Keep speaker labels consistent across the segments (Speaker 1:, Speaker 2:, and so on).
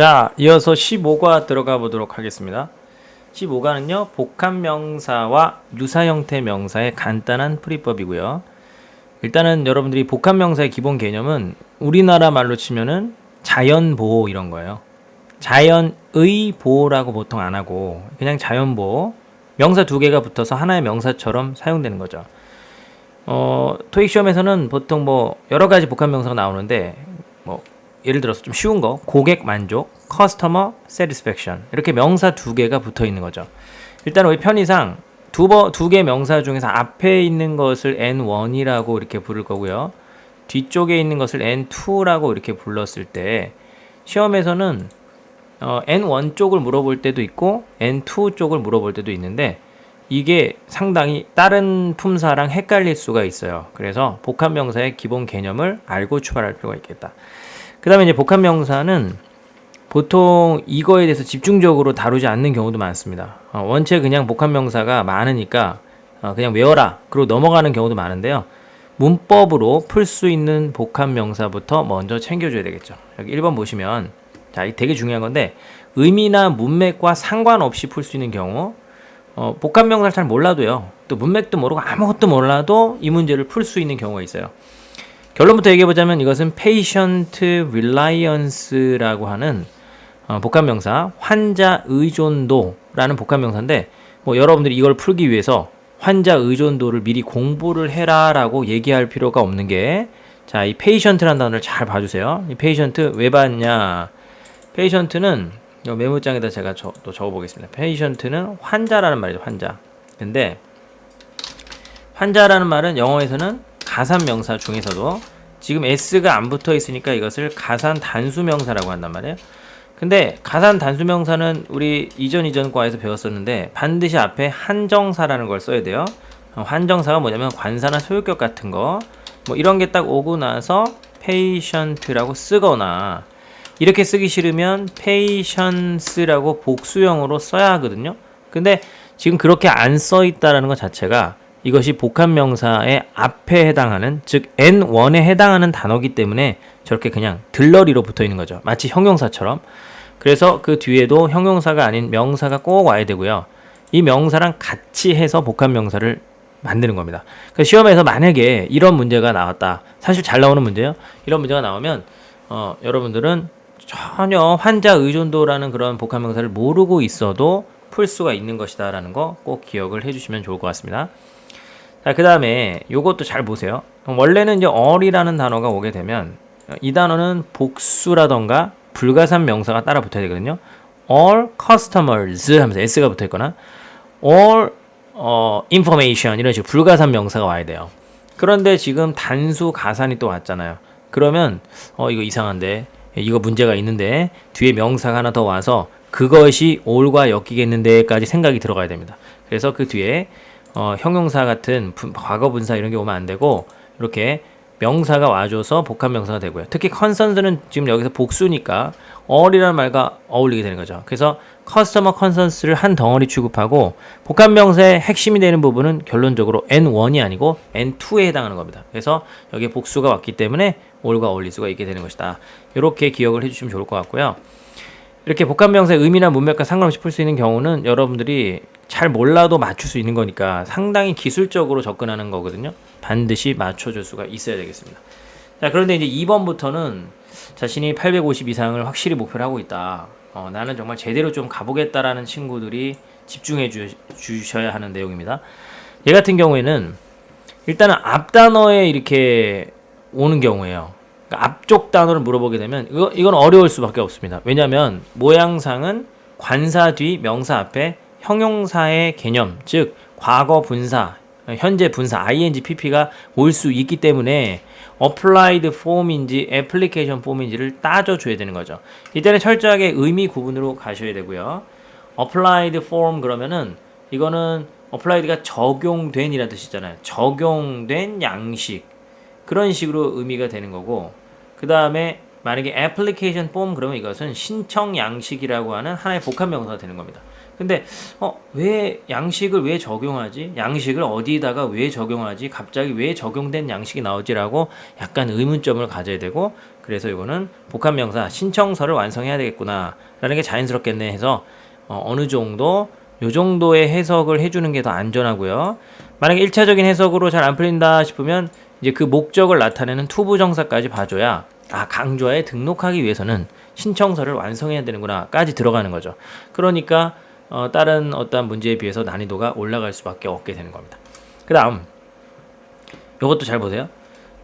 Speaker 1: 자, 이어서 15과 들어가 보도록 하겠습니다. 15과는요, 복합명사와 유사 형태 명사의 간단한 풀이법이고요. 일단은 여러분들이 복합명사의 기본 개념은 우리나라 말로 치면은 자연보호 이런 거예요. 자연의 보호라고 보통 안 하고 그냥 자연보호, 명사 두 개가 붙어서 하나의 명사처럼 사용되는 거죠. 토익 시험에서는 보통 뭐 여러 가지 복합명사가 나오는데 뭐 예를 들어서 좀 쉬운 거, 고객 만족, customer satisfaction 이렇게 명사 두 개가 붙어 있는 거죠. 일단 우리 편의상 두 개 명사 중에서 앞에 있는 것을 N1이라고 이렇게 부를 거고요. 뒤쪽에 있는 것을 N2라고 이렇게 불렀을 때 시험에서는 N1 쪽을 물어볼 때도 있고 N2 쪽을 물어볼 때도 있는데 이게 상당히 다른 품사랑 헷갈릴 수가 있어요. 그래서 복합명사의 기본 개념을 알고 출발할 필요가 있겠다. 그 다음에 이제 복합명사는 보통 이거에 대해서 집중적으로 다루지 않는 경우도 많습니다. 원체 그냥 복합명사가 많으니까 그냥 외워라 그리고 넘어가는 경우도 많은데요. 문법으로 풀 수 있는 복합명사부터 먼저 챙겨줘야 되겠죠. 여기 1번 보시면 자, 이 되게 중요한 건데 의미나 문맥과 상관없이 풀 수 있는 경우 복합명사를 잘 몰라도요. 또 문맥도 모르고 아무것도 몰라도 이 문제를 풀 수 있는 경우가 있어요. 결론부터 얘기해보자면 이것은 patient reliance라고 하는 복합명사, 환자 의존도라는 복합명사인데 뭐 여러분들이 이걸 풀기 위해서 환자 의존도를 미리 공부를 해라라고 얘기할 필요가 없는 게 자, 이 patient라는 단어를 잘 봐주세요. 이 patient 왜 봤냐? patient는 메모장에다 제가 또 적어보겠습니다. patient는 환자라는 말이죠. 환자. 근데 환자라는 말은 영어에서는 가산명사 중에서도 지금 s가 안 붙어 있으니까 이것을 가산 단수명사라고 한단 말이에요. 근데 가산 단수명사는 우리 이전 과에서 배웠었는데 반드시 앞에 한정사라는 걸 써야 돼요. 한정사가 뭐냐면 관사나 소유격 같은 거 뭐 이런 게 딱 오고 나서 patient라고 쓰거나 이렇게 쓰기 싫으면 patients라고 복수형으로 써야 하거든요. 근데 지금 그렇게 안 써 있다라는 것 자체가 이것이 복합명사의 앞에 해당하는 즉 N1에 해당하는 단어이기 때문에 저렇게 그냥 들러리로 붙어 있는 거죠. 마치 형용사처럼. 그래서 그 뒤에도 형용사가 아닌 명사가 꼭 와야 되고요. 이 명사랑 같이 해서 복합명사를 만드는 겁니다. 그래서 시험에서 만약에 이런 문제가 나왔다. 사실 잘 나오는 문제예요. 이런 문제가 나오면 여러분들은 전혀 환자 의존도라는 그런 복합명사를 모르고 있어도 풀 수가 있는 것이다 라는 거 꼭 기억을 해주시면 좋을 것 같습니다. 자, 그 다음에 요것도 잘 보세요. 원래는 이제 all이라는 단어가 오게 되면 이 단어는 복수라던가 불가산 명사가 따라 붙어야 되거든요. all customers 하면서 s가 붙어 있거나 all information 이런 식으로 불가산 명사가 와야 돼요. 그런데 지금 단수 가산이 또 왔잖아요. 그러면 이거 이상한데 이거 문제가 있는데 뒤에 명사가 하나 더 와서 그것이 all과 엮이겠는데까지 생각이 들어가야 됩니다. 그래서 그 뒤에 형용사 같은 과거분사 이런 게 오면 안 되고 이렇게 명사가 와줘서 복합명사가 되고요. 특히 concerns는 지금 여기서 복수니까 all이라는 말과 어울리게 되는 거죠. 그래서 customer concerns를 한 덩어리 취급하고 복합명사의 핵심이 되는 부분은 결론적으로 N1이 아니고 N2에 해당하는 겁니다. 그래서 여기에 복수가 왔기 때문에 all과 어울릴 수가 있게 되는 것이다. 이렇게 기억을 해주시면 좋을 것 같고요. 이렇게 복합명사의 의미나 문맥과 상관없이 풀 수 있는 경우는 여러분들이 잘 몰라도 맞출 수 있는 거니까 상당히 기술적으로 접근하는 거거든요. 반드시 맞춰줄 수가 있어야 되겠습니다. 자, 그런데 이제 2번부터는 자신이 850 이상을 확실히 목표로 하고 있다. 나는 정말 제대로 좀 가보겠다라는 친구들이 집중해 주셔야 하는 내용입니다. 얘 같은 경우에는 일단은 앞 단어에 이렇게 오는 경우에요. 그러니까 앞쪽 단어를 물어보게 되면 이건 어려울 수밖에 없습니다. 왜냐하면 모양상은 관사 뒤 명사 앞에 형용사의 개념, 즉 과거 분사, 현재 분사, ing, pp가 올 수 있기 때문에 applied form인지 application form인지를 따져줘야 되는 거죠. 이때는 철저하게 의미 구분으로 가셔야 되고요. applied form 그러면은 이거는 applied가 적용된 이라는 뜻이잖아요. 적용된 양식 그런 식으로 의미가 되는 거고 그 다음에 만약에 application form 그러면 이것은 신청 양식이라고 하는 하나의 복합명사가 되는 겁니다. 근데 왜 양식을 왜 적용하지? 양식을 어디다가 왜 적용하지? 갑자기 왜 적용된 양식이 나오지라고 약간 의문점을 가져야 되고, 그래서 이거는 복합명사 신청서를 완성해야 되겠구나 라는 게 자연스럽겠네 해서 어느 정도 요 정도의 해석을 해주는 게 더 안전하고요. 만약에 1차적인 해석으로 잘 안 풀린다 싶으면 이제 그 목적을 나타내는 투부정사까지 봐줘야 강좌에 등록하기 위해서는 신청서를 완성해야 되는구나까지 들어가는 거죠. 그러니까 다른 어떤 문제에 비해서 난이도가 올라갈 수밖에 없게 되는 겁니다. 그 다음 이것도 잘 보세요.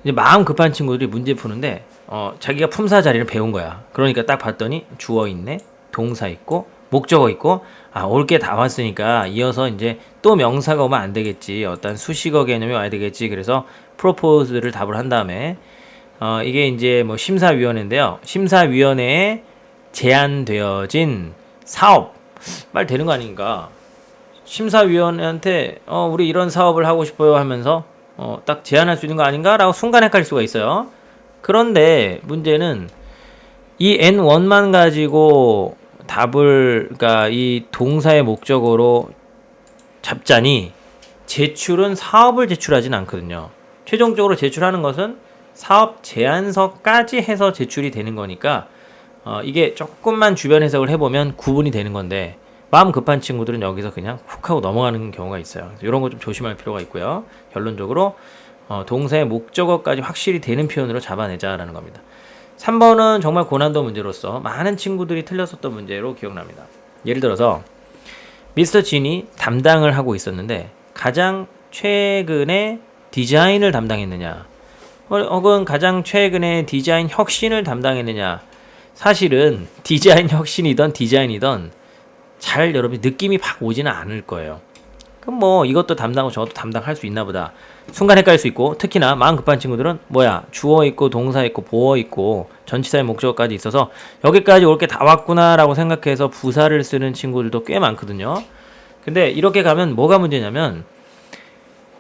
Speaker 1: 이제 마음 급한 친구들이 문제 푸는데 자기가 품사 자리를 배운 거야. 그러니까 딱 봤더니 주어 있네, 동사 있고, 목적어 있고, 올 게 다 왔으니까 이어서 이제 또 명사가 오면 안 되겠지. 어떤 수식어 개념이 와야 되겠지. 그래서 propose를 답을 한 다음에 이게 이제 뭐 심사위원회인데요. 심사위원회에 제안되어진 사업 말 되는 거 아닌가? 심사위원회한테 우리 이런 사업을 하고 싶어요 하면서 딱 제안할 수 있는 거 아닌가라고 순간 헷갈릴 수가 있어요. 그런데 문제는 이 N1만 가지고 답을, 그러니까 이 동사의 목적어로 잡자니 제출은 사업을 제출하진 않거든요. 최종적으로 제출하는 것은 사업 제안서까지 해서 제출이 되는 거니까 이게 조금만 주변 해석을 해보면 구분이 되는 건데, 마음 급한 친구들은 여기서 그냥 훅 하고 넘어가는 경우가 있어요. 이런 거 좀 조심할 필요가 있고요. 결론적으로 동사의 목적어까지 확실히 되는 표현으로 잡아내자라는 겁니다. 3번은 정말 고난도 문제로서 많은 친구들이 틀렸었던 문제로 기억납니다. 예를 들어서 미스터 진이 담당을 하고 있었는데 가장 최근에 디자인을 담당했느냐, 혹은 가장 최근에 디자인 혁신을 담당했느냐. 사실은 디자인 혁신이든 디자인이든 잘 여러분이 느낌이 팍 오지는 않을 거예요. 그럼 뭐 이것도 담당하고 저것도 담당할 수 있나 보다 순간 헷갈릴 수 있고, 특히나 마음 급한 친구들은 주어 있고 동사 있고 보어 있고 전치사의 목적어까지 있어서 여기까지 올 게 다 왔구나 라고 생각해서 부사를 쓰는 친구들도 꽤 많거든요. 근데 이렇게 가면 뭐가 문제냐면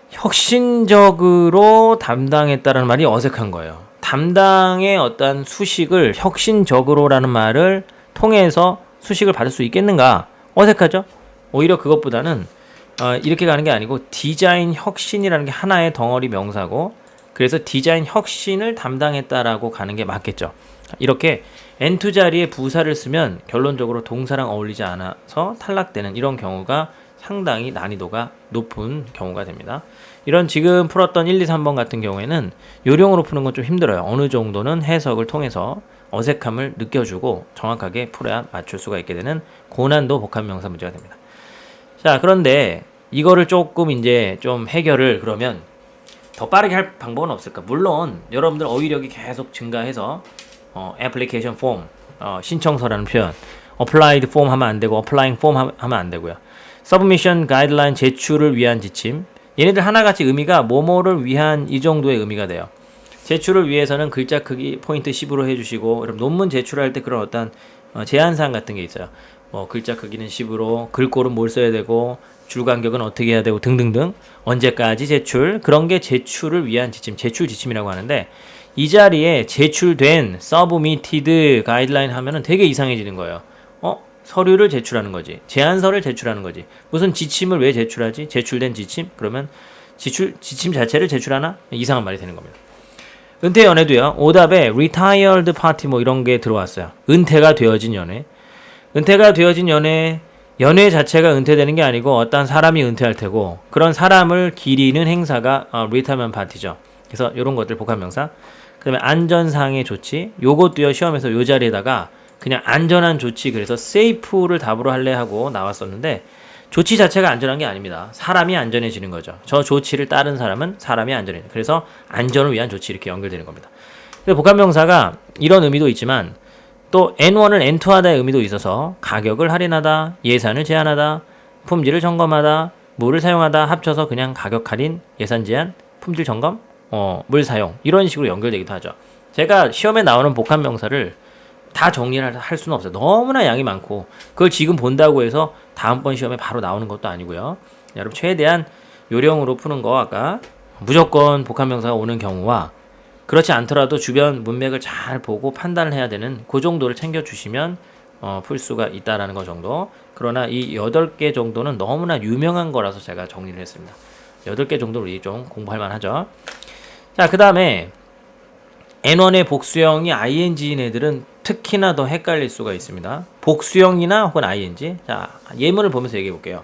Speaker 1: 혁신적으로 담당했다라는 말이 어색한 거예요. 담당의 어떤 수식을 혁신적으로라는 말을 통해서 수식을 받을 수 있겠는가? 어색하죠? 오히려 그것보다는 이렇게 가는 게 아니고 디자인 혁신이라는 게 하나의 덩어리 명사고, 그래서 디자인 혁신을 담당했다라고 가는 게 맞겠죠. 이렇게 N2 자리에 부사를 쓰면 결론적으로 동사랑 어울리지 않아서 탈락되는 이런 경우가 상당히 난이도가 높은 경우가 됩니다. 이런 지금 풀었던 1, 2, 3번 같은 경우에는 요령으로 푸는 건 좀 힘들어요. 어느 정도는 해석을 통해서 어색함을 느껴주고 정확하게 풀어야 맞출 수가 있게 되는 고난도 복합명사 문제가 됩니다. 자, 그런데 이거를 조금 이제 좀 해결을 그러면 더 빠르게 할 방법은 없을까? 물론 여러분들 어휘력이 계속 증가해서 application form, 신청서라는 표현, applied form 하면 안 되고 applying form 하면 안 되고요. submission guideline, 제출을 위한 지침, 얘네들 하나같이 의미가 뭐뭐를 위한 이 정도의 의미가 돼요. 제출을 위해서는 글자 크기 포인트 10으로 해주시고, 여러분 논문 제출할 때 그런 어떤 제한사항 같은 게 있어요. 글자 크기는 10으로, 글꼴은 뭘 써야 되고, 줄 간격은 어떻게 해야 되고 등등등, 언제까지 제출, 그런 게 제출을 위한 지침, 제출 지침이라고 하는데, 이 자리에 제출된 submitted guideline 하면은 되게 이상해지는 거예요. 서류를 제출하는 거지, 제안서를 제출하는 거지, 무슨 지침을 왜 제출하지? 제출된 지침? 그러면 지침 자체를 제출하나? 이상한 말이 되는 겁니다. 은퇴 연애도요. 오답에 retired party 뭐 이런 게 들어왔어요. 은퇴가 되어진 연애. 은퇴가 되어진 연애 자체가 은퇴되는 게 아니고 어떤 사람이 은퇴할 테고, 그런 사람을 기리는 행사가 retirement party죠. 그래서 이런 것들 복합명사. 그다음에 안전상의 조치. 요것도요, 시험에서 요 자리에다가 그냥 안전한 조치, 그래서 safe를 답으로 할래 하고 나왔었는데, 조치 자체가 안전한 게 아닙니다. 사람이 안전해지는 거죠. 저 조치를 따른 사람은 사람이 안전해지는, 그래서 안전을 위한 조치, 이렇게 연결되는 겁니다. 복합명사가 이런 의미도 있지만 또 N1을 N2하다의 의미도 있어서 가격을 할인하다, 예산을 제한하다, 품질을 점검하다, 물을 사용하다 합쳐서 그냥 가격 할인, 예산 제한, 품질 점검, 물 사용, 이런 식으로 연결되기도 하죠. 제가 시험에 나오는 복합명사를 다 정리를 할 수는 없어요. 너무나 양이 많고 그걸 지금 본다고 해서 다음번 시험에 바로 나오는 것도 아니고요. 여러분 최대한 요령으로 푸는 거, 아까 무조건 복합명사가 오는 경우와 그렇지 않더라도 주변 문맥을 잘 보고 판단을 해야 되는 그 정도를 챙겨주시면 풀 수가 있다라는 거 정도. 그러나 이 8개 정도는 너무나 유명한 거라서 제가 정리를 했습니다. 8개 정도 우리 좀 공부할 만하죠. 자, 그 다음에 N1의 복수형이 ing인 애들은 특히나 더 헷갈릴 수가 있습니다. 복수형이나 혹은 ing. 자, 예문을 보면서 얘기해 볼게요.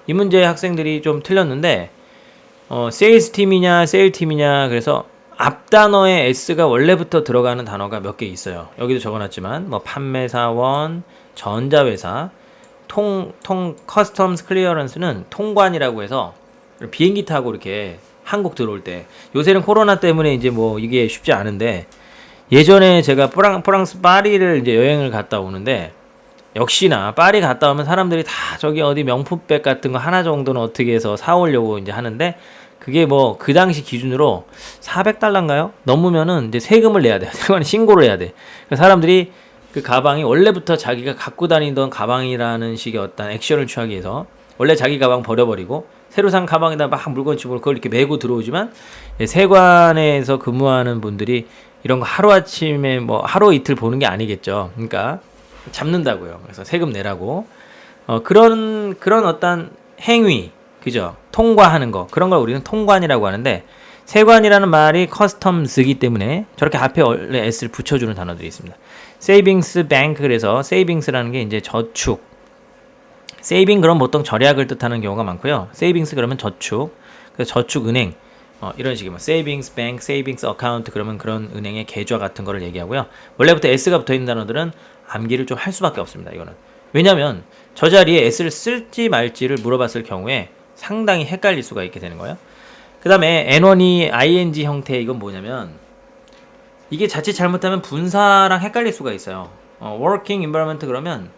Speaker 1: 이 문제 학생들이 좀 틀렸는데 세일스 팀이냐 세일 팀이냐, 그래서 앞 단어에 s가 원래부터 들어가는 단어가 몇 개 있어요. 여기도 적어놨지만 뭐 판매사원, 전자회사, 커스텀스 클리어런스는 통관이라고 해서 비행기 타고 이렇게 한국 들어올 때, 요새는 코로나 때문에 이제 뭐 이게 쉽지 않은데, 예전에 제가 프랑스 파리를 이제 여행을 갔다 오는데, 역시나 파리 갔다 오면 사람들이 다 저기 어디 명품백 같은 거 하나 정도는 어떻게 해서 사오려고 이제 하는데, 그게 뭐 그 당시 기준으로 400달러인가요? 넘으면은 이제 세금을 내야 돼. 세관에 신고를 해야 돼. 사람들이 그 가방이 원래부터 자기가 갖고 다니던 가방이라는 식의 어떤 액션을 취하기 위해서 원래 자기 가방 버려버리고 새로 산 가방에다 막 물건 집어넣고 그걸 이렇게 메고 들어오지만, 세관에서 근무하는 분들이 이런 거 하루아침에 뭐 하루 이틀 보는 게 아니겠죠. 그러니까 잡는다고요. 그래서 세금 내라고. 그런 어떤 행위, 그죠? 통과하는 거, 그런 걸 우리는 통관이라고 하는데, 세관이라는 말이 커스텀스이기 때문에 저렇게 앞에 원래 s를 붙여주는 단어들이 있습니다. 세이빙스 뱅크, 그래서 세이빙스라는 게 이제 저축. 세이빙 그럼 보통 절약을 뜻하는 경우가 많고요. 세이빙스 그러면 저축. 그래서 저축은행, 이런 식의 뭐 세이빙스 뱅크, 세이빙스 어카운트, 그러면 그런 은행의 계좌 같은 거를 얘기하고요. 원래부터 s가 붙어 있는 단어들은 암기를 좀 할 수밖에 없습니다. 이거는 왜냐하면 저 자리에 s를 쓸지 말지를 물어봤을 경우에 상당히 헷갈릴 수가 있게 되는 거예요. 그 다음에 N1이 ing 형태, 이건 뭐냐면 이게 자칫 잘못하면 분사랑 헷갈릴 수가 있어요. working environment 그러면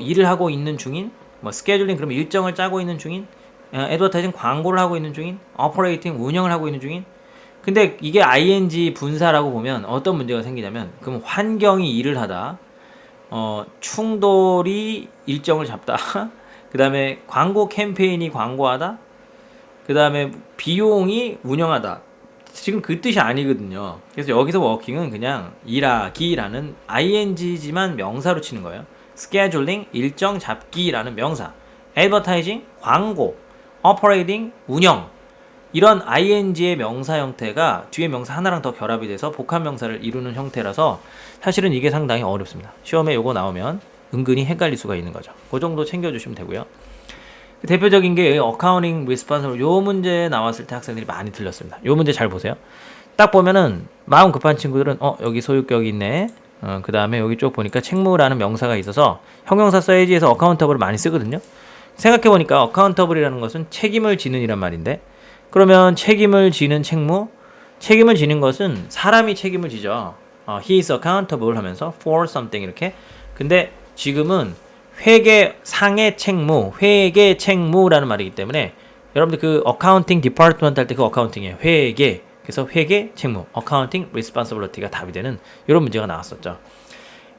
Speaker 1: 일을 하고 있는 중인, 뭐 스케줄링 그러면 일정을 짜고 있는 중인, 애드버타이징 광고를 하고 있는 중인, 오퍼레이팅 운영을 하고 있는 중인. 근데 이게 ing 분사라고 보면 어떤 문제가 생기냐면, 그럼 환경이 일을 하다, 충돌이 일정을 잡다, 그 다음에 광고 캠페인이 광고하다, 그 다음에 비용이 운영하다. 지금 그 뜻이 아니거든요. 그래서 여기서 워킹은 그냥 일하기라는 ing지만 명사로 치는 거예요. 스케줄링 일정 잡기라는 명사, 애드버타이징 광고, 오퍼레이팅 운영, 이런 ing의 명사 형태가 뒤에 명사 하나랑 더 결합이 돼서 복합 명사를 이루는 형태라서 사실은 이게 상당히 어렵습니다. 시험에 요거 나오면 은근히 헷갈릴 수가 있는 거죠. 그 정도 챙겨주시면 되고요. 대표적인 게 어카운팅 리스폰서블, 요 문제 나왔을 때 학생들이 많이 틀렸습니다. 요 문제 잘 보세요. 딱 보면은 마음 급한 친구들은 여기 소유격이 있네, 그 다음에 여기 쭉 보니까 책무라는 명사가 있어서 형용사 써야지 해서 어카운터블을 많이 쓰거든요. 생각해보니까 어카운터블이라는 것은 책임을 지는 이란 말인데, 그러면 책임을 지는 책임을 지는 것은 사람이 책임을 지죠. He is accountable 하면서 for something 이렇게. 근데 지금은 회계상의 책무, 회계 책무라는 말이기 때문에 여러분들 그 어카운팅 디파트먼트 할 때 그 어카운팅이에요. 회계. 그래서 회계 책무, 어카운팅 리스폰서블리티가 답이 되는 이런 문제가 나왔었죠.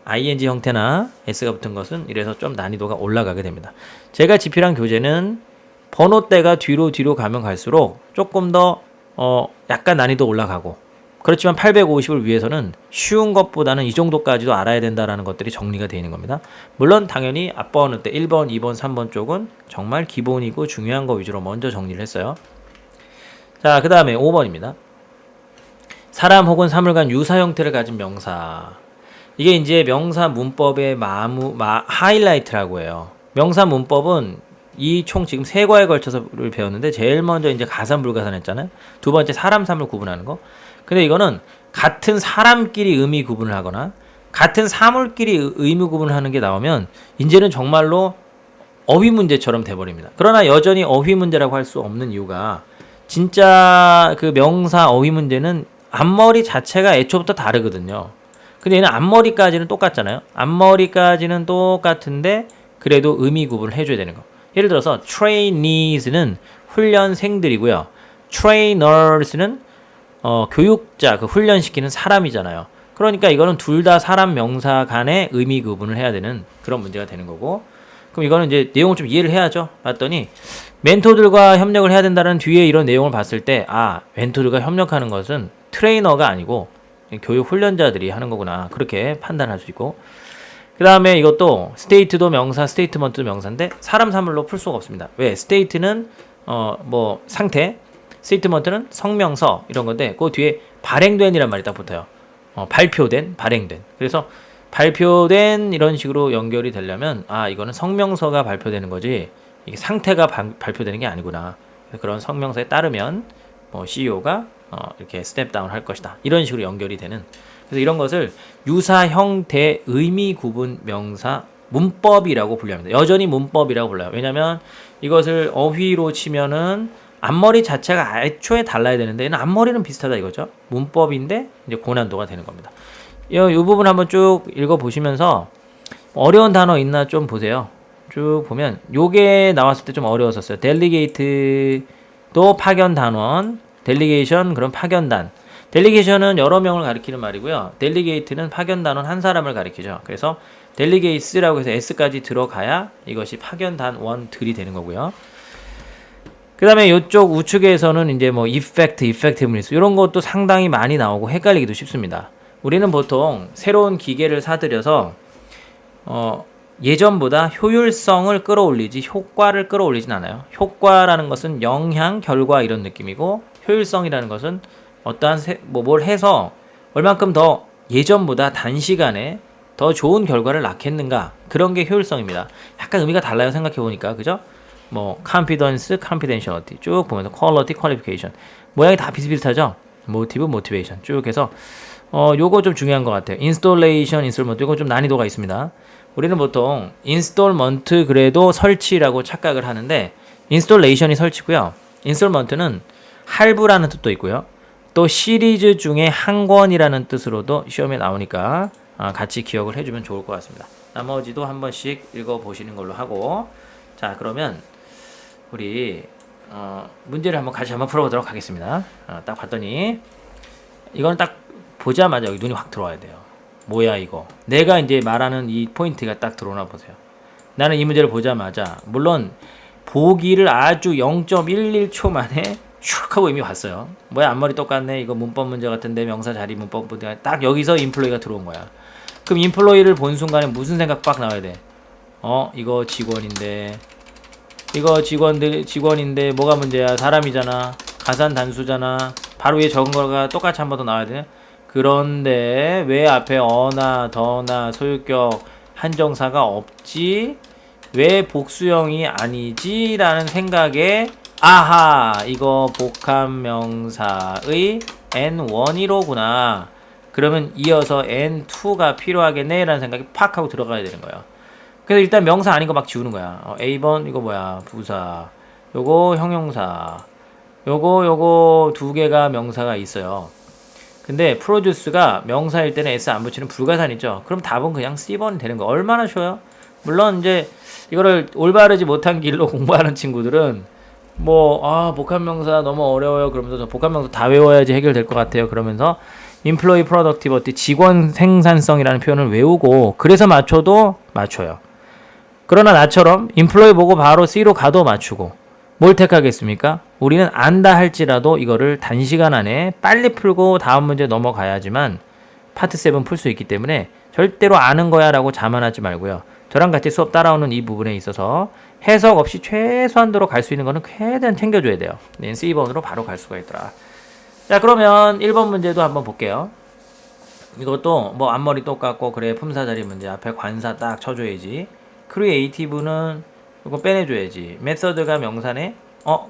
Speaker 1: ing 형태나 s가 붙은 것은 이래서 좀 난이도가 올라가게 됩니다. 제가 집필한 교재는 번호대가 뒤로 가면 갈수록 조금 더 약간 난이도 올라가고, 그렇지만 850을 위해서는 쉬운 것보다는 이 정도까지도 알아야 된다라는 것들이 정리가 되어 있는 겁니다. 물론 당연히 앞번호 때 1번, 2번, 3번 쪽은 정말 기본이고 중요한 거 위주로 먼저 정리를 했어요. 자, 그 다음에 5번입니다. 사람 혹은 사물간 유사 형태를 가진 명사. 이게 이제 명사 문법의 하이라이트라고 해요. 명사 문법은 이 총 지금 3과에 걸쳐서 배웠는데, 제일 먼저 이제 가산 불가산 했잖아요. 두 번째 사람 사물 구분하는 거. 근데 이거는 같은 사람끼리 의미 구분을 하거나 같은 사물끼리 의미 구분을 하는 게 나오면 이제는 정말로 어휘 문제처럼 돼버립니다. 그러나 여전히 어휘 문제라고 할 수 없는 이유가, 진짜 그 명사 어휘 문제는 앞머리 자체가 애초부터 다르거든요. 근데 얘는 앞머리까지는 똑같잖아요. 앞머리까지는 똑같은데 그래도 의미 구분을 해줘야 되는 거. 예를 들어서 trainees는 훈련생들이고요. trainers는 교육자, 그 훈련시키는 사람이잖아요. 그러니까 이거는 둘 다 사람 명사 간의 의미 구분을 해야 되는 그런 문제가 되는 거고, 그럼 이거는 이제 내용을 좀 이해를 해야죠. 봤더니 멘토들과 협력을 해야 된다는 뒤에 이런 내용을 봤을 때, 멘토들과 협력하는 것은 트레이너가 아니고 교육 훈련자들이 하는 거구나, 그렇게 판단할 수 있고, 그 다음에 이것도 스테이트도 명사, 스테이트먼트도 명사인데 사람 사물로 풀 수가 없습니다. 왜? 스테이트는 뭐 상태, 스테이트먼트는 성명서 이런 건데 그 뒤에 발행된이란 말이 딱 붙어요. 발표된, 발행된. 그래서 발표된 이런 식으로 연결이 되려면 이거는 성명서가 발표되는 거지 이게 상태가 발표되는 게 아니구나. 그런 성명서에 따르면 뭐 CEO가 이렇게 스텝 다운 할 것이다. 이런 식으로 연결이 되는. 그래서 이런 것을 유사, 형태, 의미 구분 명사 문법이라고 분류합니다. 여전히 문법이라고 불러요. 왜냐면 이것을 어휘로 치면은 앞머리 자체가 애초에 달라야 되는데 얘는 앞머리는 비슷하다 이거죠. 문법인데 이제 고난도가 되는 겁니다. 이 부분 한번 쭉 읽어보시면서 어려운 단어 있나 좀 보세요. 쭉 보면 요게 나왔을 때 좀 어려웠었어요. 델리게이트도 파견 단원, 델리게이션 그럼 파견단. 델리게이션은 여러 명을 가리키는 말이고요. 델리게이트는 파견 단원 한 사람을 가리키죠. 그래서 델리게이스라고 해서 S까지 들어가야 이것이 파견 단원들이 되는 거고요. 그 다음에 이쪽 우측에서는 이제 뭐 이펙트, 이펙티브니스 이런 것도 상당히 많이 나오고 헷갈리기도 쉽습니다. 우리는 보통 새로운 기계를 사들여서 예전보다 효율성을 끌어올리지 효과를 끌어올리진 않아요. 효과라는 것은 영향, 결과 이런 느낌이고 효율성이라는 것은 어떠한 뭘 해서 얼만큼 더 예전보다 단시간에 더 좋은 결과를 낳겠는가 그런 게 효율성입니다. 약간 의미가 달라요. 생각해보니까 그죠? 뭐 confidence, confidentiality 쭉 보면서 quality, qualification 모양이 다 비슷비슷하죠? motive, motivation 쭉 해서 요거 좀 중요한 것 같아요. installation, installment 이거 좀 난이도가 있습니다. 우리는 보통 installment 그래도 설치라고 착각을 하는데 installation이 설치고요. installment는 할부라는 뜻도 있고요. 또 시리즈 중에 한 권이라는 뜻으로도 시험에 나오니까 같이 기억을 해주면 좋을 것 같습니다. 나머지도 한 번씩 읽어보시는 걸로 하고 자 그러면 우리 문제를 한번 같이 한번 풀어보도록 하겠습니다. 딱 봤더니 이건 딱 보자마자 여기 눈이 확 들어와야 돼요. 뭐야 이거? 내가 이제 말하는 이 포인트가 딱 들어오나 보세요. 나는 이 문제를 보자마자 물론 보기를 아주 0.11초 만에 슉 하고 이미 봤어요. 뭐야 앞머리 똑같네. 이거 문법 문제 같은데 명사 자리 문법 문제 딱 여기서 인플로이가 들어온 거야. 그럼 인플로이를 본 순간에 무슨 생각 빡 나와야 돼? 이거 직원인데 이거 직원인데 뭐가 문제야? 사람이잖아. 가산 단수잖아. 바로 위에 적은 거가 똑같이 한 번 더 나와야 돼. 그런데 왜 앞에 어나 더나 소유격 한정사가 없지? 왜 복수형이 아니지? 라는 생각에 아하 이거 복합명사의 N115구나. 그러면 이어서 N2가 필요하겠네 라는 생각이 팍 하고 들어가야 되는 거예요. 그래서 일단 명사 아닌 거 막 지우는 거야. A번 이거 뭐야 부사 요거 형용사 요거 두 개가 명사가 있어요. 근데 프로듀스가 명사일 때는 S 안 붙이는 불가산이죠. 그럼 답은 그냥 C번이 되는 거. 얼마나 쉬워요? 물론 이제 이거를 올바르지 못한 길로 공부하는 친구들은 복합명사 너무 어려워요. 그러면서 복합명사 다 외워야지 해결될 것 같아요. 그러면서 employee productivity 직원 생산성이라는 표현을 외우고 그래서 맞춰도 맞춰요. 그러나 나처럼 employee 보고 바로 C로 가도 맞추고 뭘 택하겠습니까? 우리는 안다 할지라도 이거를 단시간 안에 빨리 풀고 다음 문제 넘어가야지만 파트 7 풀 수 있기 때문에 절대로 아는 거야 라고 자만하지 말고요. 저랑 같이 수업 따라오는 이 부분에 있어서 해석 없이 최소한도로 갈 수 있는 거는 최대한 챙겨줘야 돼요. C번으로 바로 갈 수가 있더라. 자 그러면 1번 문제도 한번 볼게요. 이것도 뭐 앞머리 똑같고 그래 품사자리 문제 앞에 관사 딱 쳐줘야지. 크리에이티브는 이거 빼내줘야지. 메서드가 명사네.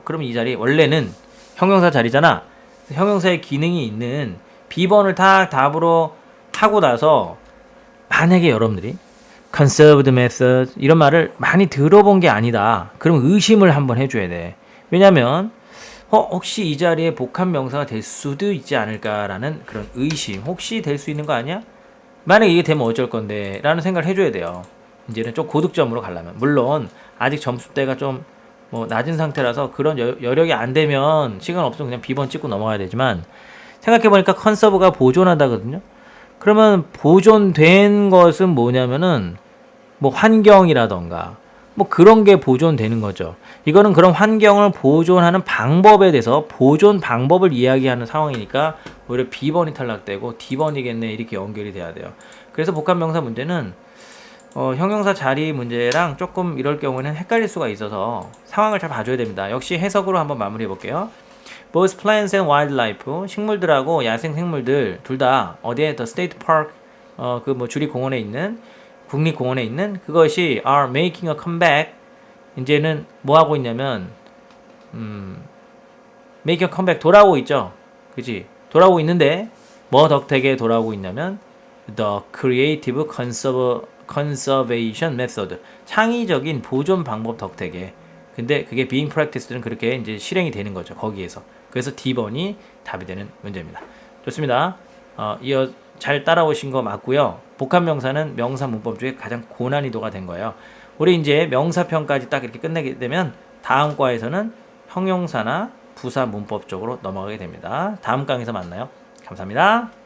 Speaker 1: 그럼 이 자리 원래는 형용사 자리잖아. 형용사의 기능이 있는 B번을 딱 답으로 하고 나서 만약에 여러분들이 conserved method 이런 말을 많이 들어본 게 아니다. 그럼 의심을 한번 해줘야 돼. 왜냐면 혹시 이 자리에 복합명사가 될 수도 있지 않을까라는 그런 의심. 혹시 될 수 있는 거 아니야? 만약에 이게 되면 어쩔 건데 라는 생각을 해줘야 돼요. 이제는 좀 고득점으로 가려면. 물론 아직 점수대가 좀 낮은 상태라서 그런 여력이 안 되면 시간 없으면 그냥 B번 찍고 넘어가야 되지만 생각해보니까 컨서브가 보존하다거든요. 그러면 보존된 것은 뭐냐면은 환경이라던가 그런 게 보존되는 거죠. 이거는 그런 환경을 보존하는 방법에 대해서 보존 방법을 이야기하는 상황이니까 오히려 B번이 탈락되고 D번이겠네 이렇게 연결이 돼야 돼요. 그래서 복합명사 문제는 형용사 자리 문제랑 조금 이럴 경우에는 헷갈릴 수가 있어서 상황을 잘 봐줘야 됩니다. 역시 해석으로 한번 마무리해 볼게요. Both plants and wildlife, 식물들하고 야생 생물들 둘 다 어디에 The State Park, 그 뭐 주립공원에 있는 국립공원에 있는 그것이 are making a comeback. 이제는 뭐 하고 있냐면 make a comeback 돌아오고 있죠. 그지? 돌아오고 있는데 뭐 덕택에 돌아오고 있냐면 the creative conservation method, 창의적인 보존 방법 덕택에. 근데 그게 being practiced는 그렇게 이제 실행이 되는 거죠. 거기에서. 그래서 D번이 답이 되는 문제입니다. 좋습니다. 이어 잘 따라오신 거 맞고요. 복합명사는 명사 문법 중에 가장 고난이도가 된 거예요. 우리 이제 명사편까지 딱 이렇게 끝내게 되면 다음 과에서는 형용사나 부사 문법 쪽으로 넘어가게 됩니다. 다음 강에서 만나요. 감사합니다.